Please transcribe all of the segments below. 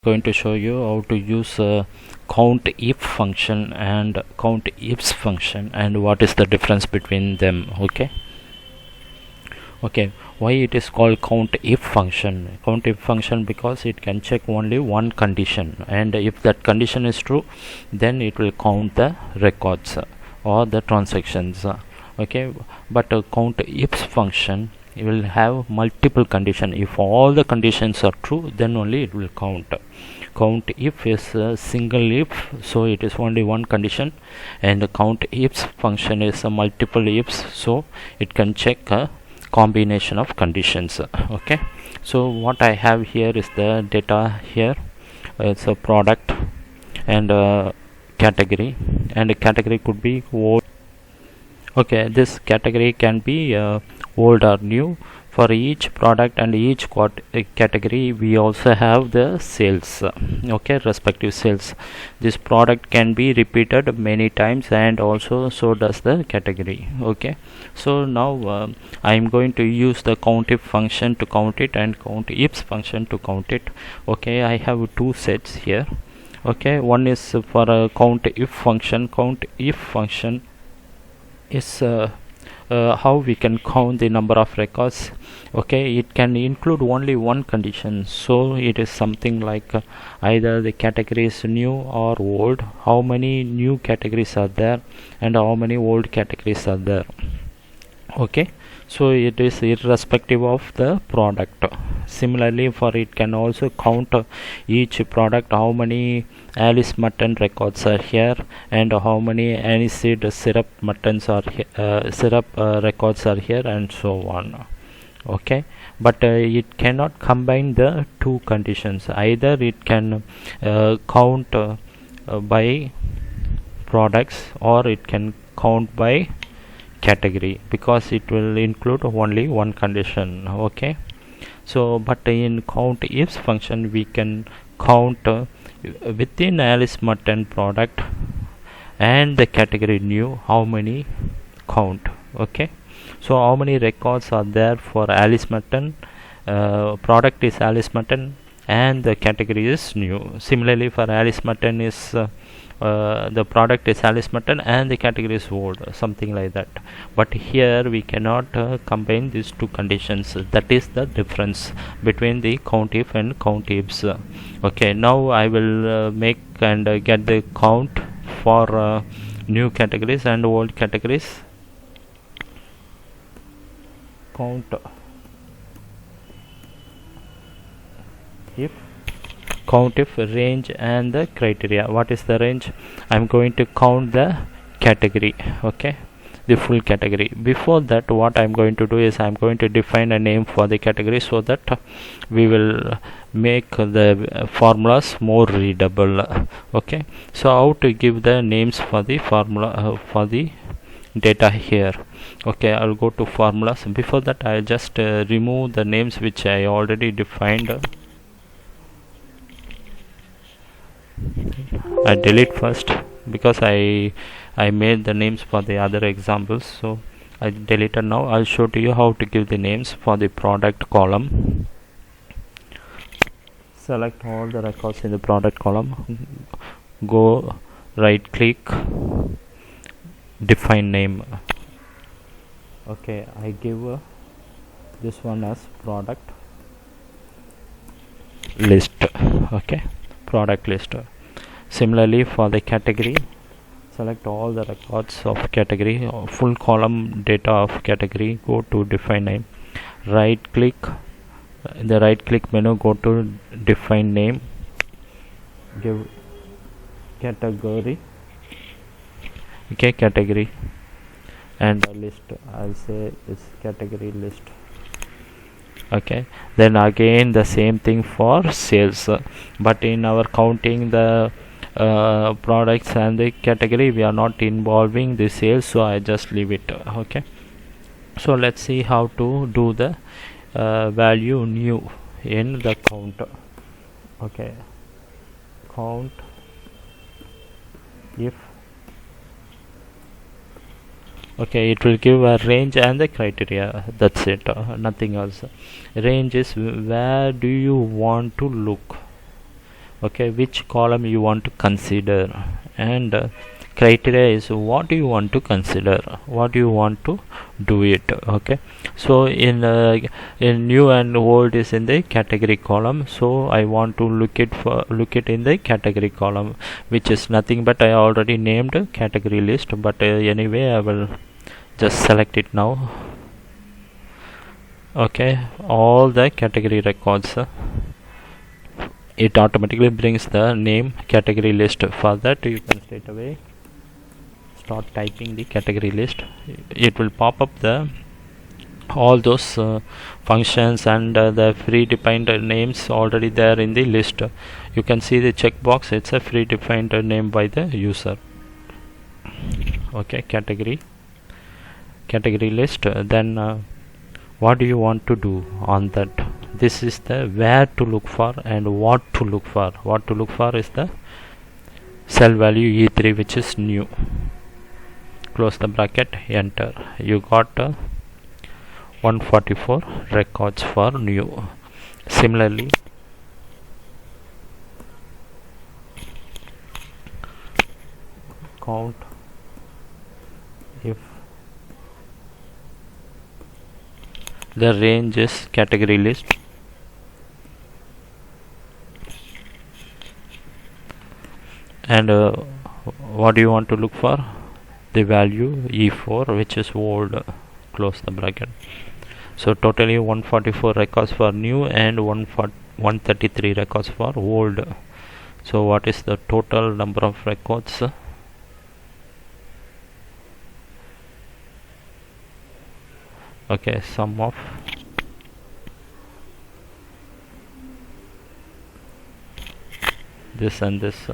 Going to show you how to use CountIF function and CountIFS function and what is the difference between them. Okay, why it is called CountIF function because it can check only one condition, and if that condition is true, then it will count the records or the transactions. Okay, but CountIFS function will have multiple conditions. If all the conditions are true, then only it will count. CountIF is a single if, so it is only one condition, and the CountIFS function is a multiple ifs, so it can check a combination of conditions. Okay, so what I have here is the data here. It's a product and a category, and a category could be old. Okay, this category can be old or new. For each product and each category, we also have the sales, respective sales. This product can be repeated many times, and also so does the category. Okay, so now I am going to use the CountIF function to count it and CountIFS function to count it. Okay, I have two sets here. Okay, one is for a CountIF function. CountIF function is how we can count the number of records. Okay, it can include only one condition, so it is something like either the category is new or old, how many new categories are there, and how many old categories are there. Okay, so it is irrespective of the product. Similarly, for it can also count each product, how many Alice mutton records are here, and how many aniseed syrup muttons are syrup records are here, and so on. Okay, but it cannot combine the two conditions. Either it can count by products, or it can count by category, because it will include only one condition. Okay, so but in CountIFS function we can count within Alice mutton product and the category new, how many count. Okay, so how many records are there for Alice mutton, product is Alice mutton and the category is new. Similarly, for Alice mutton is the product is Alice mutton and the category is old, something like that. But here we cannot combine these two conditions. That is the difference between the CountIF and CountIFS. Okay, now I will make and get the count for new categories and old categories. CountIF range and the criteria. What is the range? I'm going to count the category. Okay, the full category. Before that, what I'm going to do is I'm going to define a name for the category, so that we will make the formulas more readable. Okay, so how to give the names for the formula for the data here. Okay, I'll go to formulas. Before that, I'll just remove the names which I already defined. I delete first because I made the names for the other examples, so I deleted. Now I'll show to you how to give the names for the product column. Select all the records in the product column, go right click, define name. Okay, I give this one as product list. Okay, product list. Similarly, for the category, select all the records of category, full column data of category, go to define name, right click, in the right click menu, go to define name, give category. Okay, category and a list. I'll say it's category list. Okay, then again the same thing for sales, but in our counting the products and the category, we are not involving the sales, so I just leave it. Okay, so let's see how to do the value new in the count. Okay, count if. Okay, it will give a range and the criteria. That's it, nothing else. Range is where do you want to look. okay, which column you want to consider, and criteria is what you want to consider, what you want to do it. Okay, so in new and old is in the category column, so I want to look it in the category column, which is nothing but I already named category list, but anyway I will just select it now. Okay, all the category records, it automatically brings the name category list. For that you can straight away start typing the category list. It will pop up the all those functions and the predefined names already there in the list. You can see the checkbox, it's a predefined name by the user. Okay, category list. Then what do you want to do on that? This is the where to look for and what to look for. What to look for is the cell value E3, which is new. Close the bracket, enter. You got 144 records for new. Similarly, count if the range is category list, and what do you want to look for? The value E4, which is old. Close the bracket. So totally 144 records for new and 133 records for old. So what is the total number of records? Okay, sum of this and this,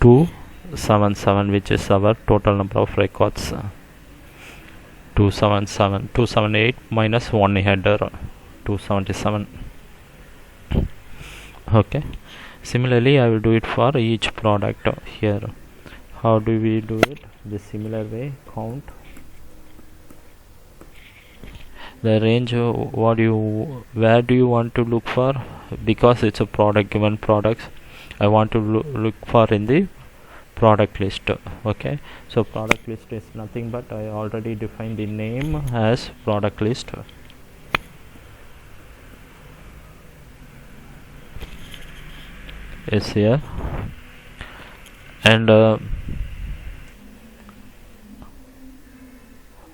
277, which is our total number of records. 278 minus 1 header, 277. Okay, similarly I will do it for each product here. How do we do it? The similar way, count the range. Where do you want to look for? Because it's a product, given products, I want to look for in the product list. Okay, so product list is nothing but I already defined the name as product list. Is here, and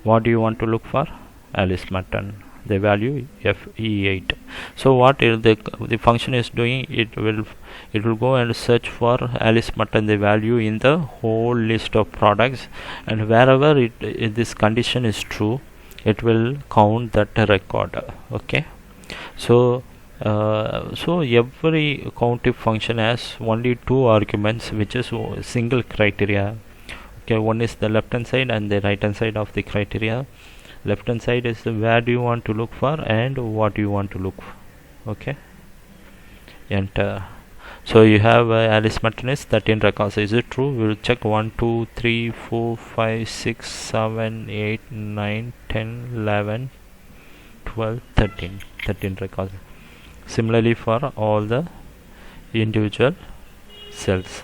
what do you want to look for? Alice Mutton, the value FE8. So what the function is doing, it will go and search for Alice Mutton, the value in the whole list of products, and wherever this condition is true, it will count that record. Okay, so every CountIF function has only two arguments, which is single criteria. Okay, one is the left hand side and the right hand side of the criteria. Left hand side is where do you want to look for and what do you want to look for. Okay, enter. So you have Alice Mutton is 13 records. Is it true? We will check 1 2 3 4 5 6 7 8 9 10 11 12 13 records. Similarly for all the individual cells.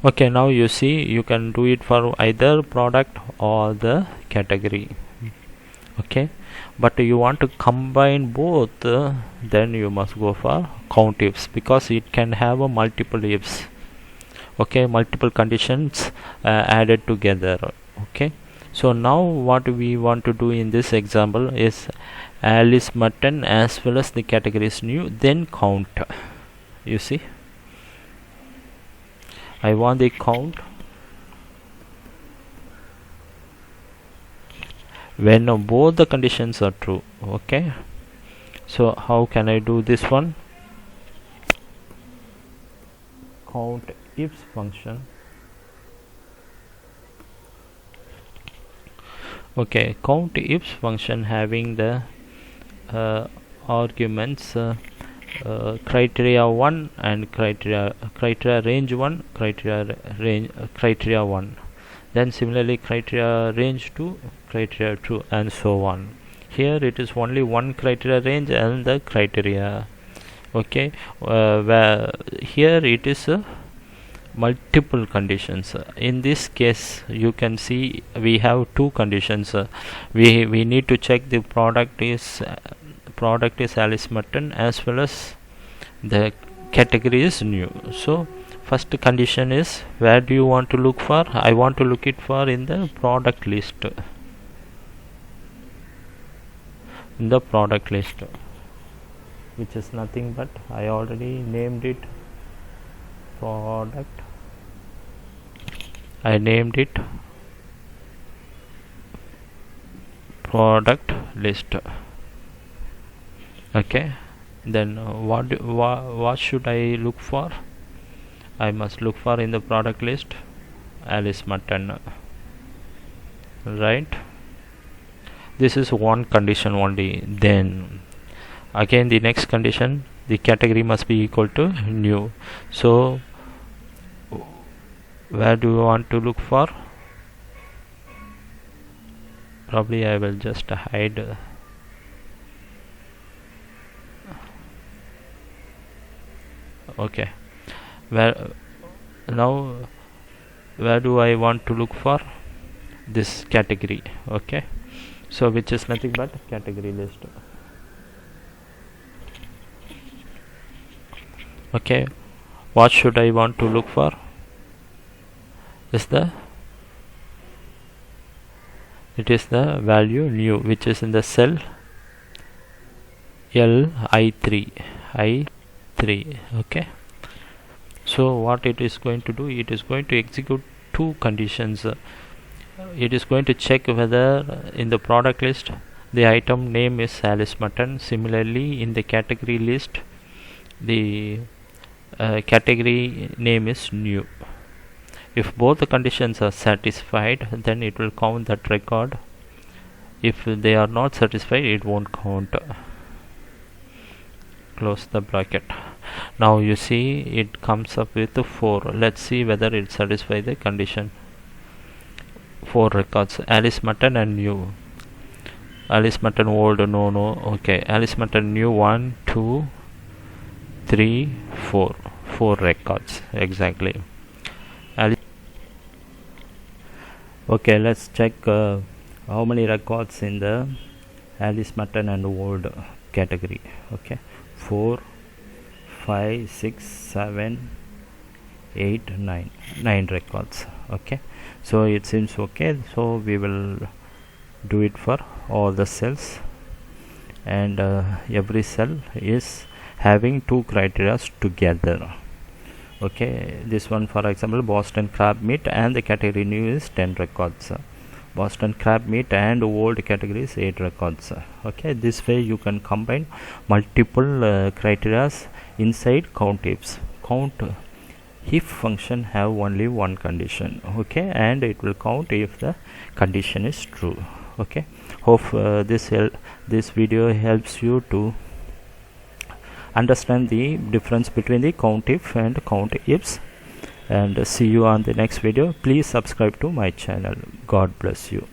Okay, now you see you can do it for either product or the category. Okay, but you want to combine both, then you must go for CountIFs, because it can have a multiple ifs. Okay, multiple conditions added together. Okay, so now what we want to do in this example is Alice Mutton as well as the category is new, then count. You see, I want the count when both the conditions are true. Okay, so how can I do this one? CountIFs function. Okay, CountIFs function having the arguments criteria 1 and criteria range 1, criteria 1, then similarly criteria range 2, criteria 2, and so on. Here it is only one criteria range and the criteria. Okay, where here it is multiple conditions. In this case you can see we have two conditions. We need to check the product is Alice Mutton as well as the category is new. So first condition is, where do you want to look for? I want to look it for in the product list. In the product list, which is nothing but I already named it product. I named it product list. Okay, then what should I look for? I must look for in the product list Alice Mutton, right? This is one condition only. Then again the next condition, the category must be equal to new. So where do you want to look for? Probably I will just hide okay, where do I want to look for? This category. Okay, so which is nothing but category list. Okay, what should I want to look for? It is the value new, which is in the cell I3. Okay, so what it is going to do, it is going to execute two conditions. It is going to check whether in the product list the item name is Alice Mutton. Similarly, in the category list the category name is new. If both the conditions are satisfied, then it will count that record. If they are not satisfied, it won't count. Close the bracket. Now you see it comes up with 4. Let's see whether it satisfies the condition. 4 records, Alice Mutton and new. Alice Mutton old, no. Okay, Alice Mutton new, 1 2 3 4. 4 records exactly. Okay, let's check how many records in the Alice Mutton and old category. Okay, 4 5 6 7 8 9 records. Okay, so it seems okay. So we will do it for all the cells, and every cell is having two criteria together. Okay, this one for example Boston crab meat, and the category new is 10 records. Boston crab meat and old category is 8 records. Okay, this way you can combine multiple criteria inside CountIFs. CountIF function have only one condition. Okay, and it will count if the condition is true. Okay, hope this video helps you to understand the difference between the CountIF and CountIFs, and see you on the next video. Please subscribe to my channel. God bless you.